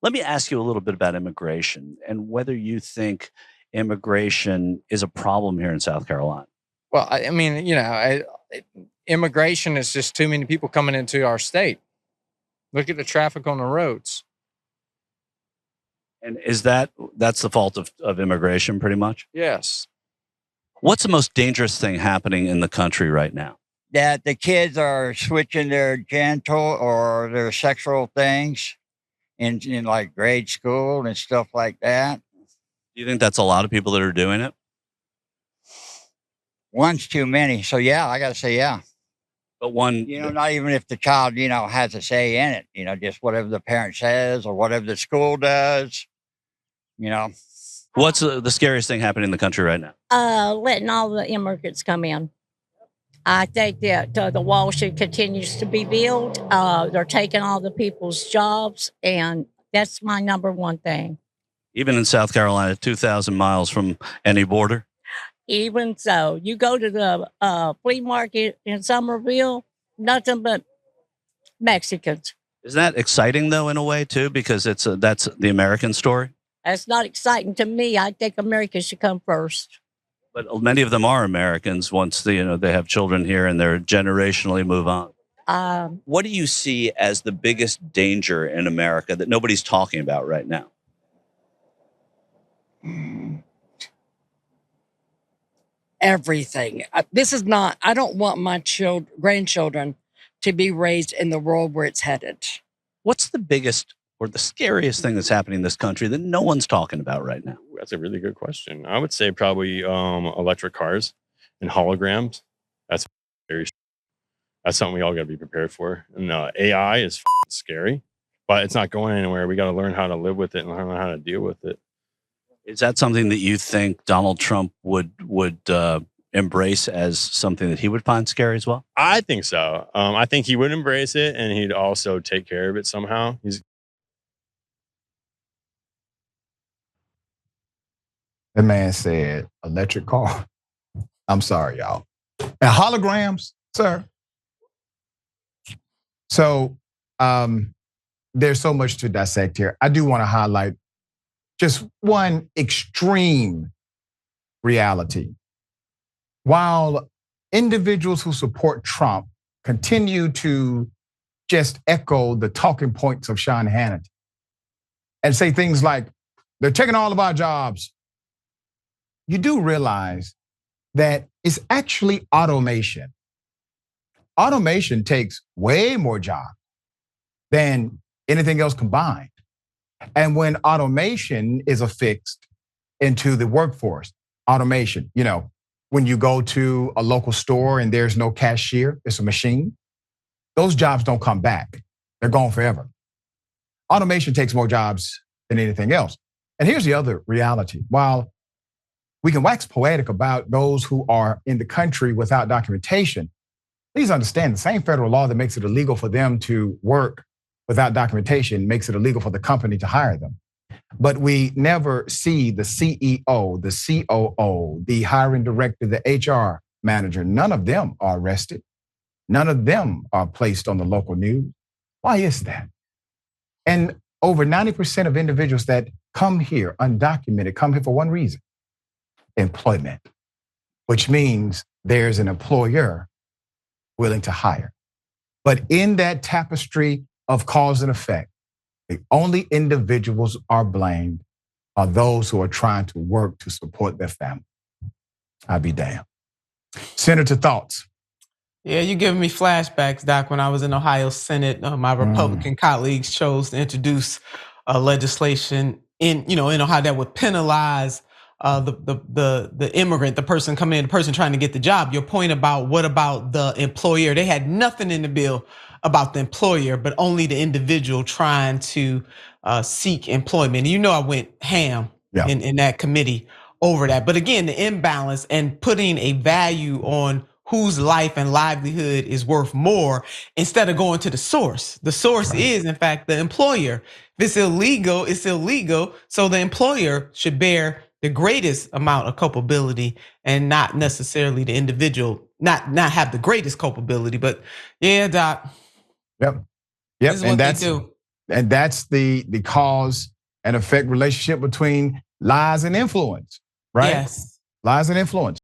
Let me ask you a little bit about immigration and whether you think immigration is a problem here in South Carolina. Well, I mean, immigration is just too many people coming into our state. Look at the traffic on the roads. And that's the fault of immigration, pretty much? Yes. What's the most dangerous thing happening in the country right now? That the kids are switching their genital or their sexual things in like grade school and stuff like that. Do you think that's a lot of people that are doing it? One's too many. So yeah, I gotta say yeah. But one, not even if the child, has a say in it, just whatever the parent says or whatever the school does, What's the scariest thing happening in the country right now? Letting all the immigrants come in. I think that the wall should continue to be built. They're taking all the people's jobs, and that's my number one thing. Even in South Carolina, 2,000 miles from any border? Even so, you go to the flea market in Somerville, nothing but Mexicans. Is that exciting, though, in a way, too? Because that's the American story? That's not exciting to me. I think America should come first. But many of them are Americans once they have children here and they're generationally move on. What do you see as the biggest danger in America that nobody's talking about right now? Everything. I don't want my grandchildren to be raised in the world where it's headed. What's the biggest or the scariest thing that's happening in this country that no one's talking about right now? That's a really good question. I would say probably electric cars and holograms. That's something we all got to be prepared for. And AI is scary, but it's not going anywhere. We got to learn how to live with it and learn how to deal with it. Is that something that you think Donald Trump would embrace as something that he would find scary as well? I think so. I think he would embrace it, and he'd also take care of it somehow. The man said, electric car. I'm sorry, y'all. And holograms, sir. So there's so much to dissect here. I do want to highlight just one extreme reality. While individuals who support Trump continue to just echo the talking points of Sean Hannity and say things like, they're taking all of our jobs. You do realize that it's actually automation. Automation takes way more jobs than anything else combined. And when automation is affixed into the workforce, automation, when you go to a local store and there's no cashier, it's a machine, those jobs don't come back. They're gone forever. Automation takes more jobs than anything else. And here's the other reality. While we can wax poetic about those who are in the country without documentation, please understand the same federal law that makes it illegal for them to work without documentation makes it illegal for the company to hire them. But we never see the CEO, the COO, the hiring director, the HR manager. None of them are arrested. None of them are placed on the local news. Why is that? And over 90% of individuals that come here undocumented come here for one reason: employment, which means there's an employer willing to hire. But in that tapestry of cause and effect, the only individuals are blamed are those who are trying to work to support their family. I'll be damned. Senator, thoughts? Yeah, you're giving me flashbacks, Doc. When I was in Ohio Senate, my Republican colleagues chose to introduce legislation in Ohio that would penalize the immigrant, the person coming in, the person trying to get the job. Your point about what about the employer? They had nothing in the bill about the employer, but only the individual trying to seek employment. I went ham in that committee over that. But again, the imbalance and putting a value on whose life and livelihood is worth more instead of going to the source. The source is, in fact, the employer. If it's illegal, it's illegal. So the employer should bear the greatest amount of culpability and not necessarily the individual, not have the greatest culpability. But yeah, Doc. Yep. This is what they do. And that's the cause and effect relationship between lies and influence, right? Yes. Lies and influence.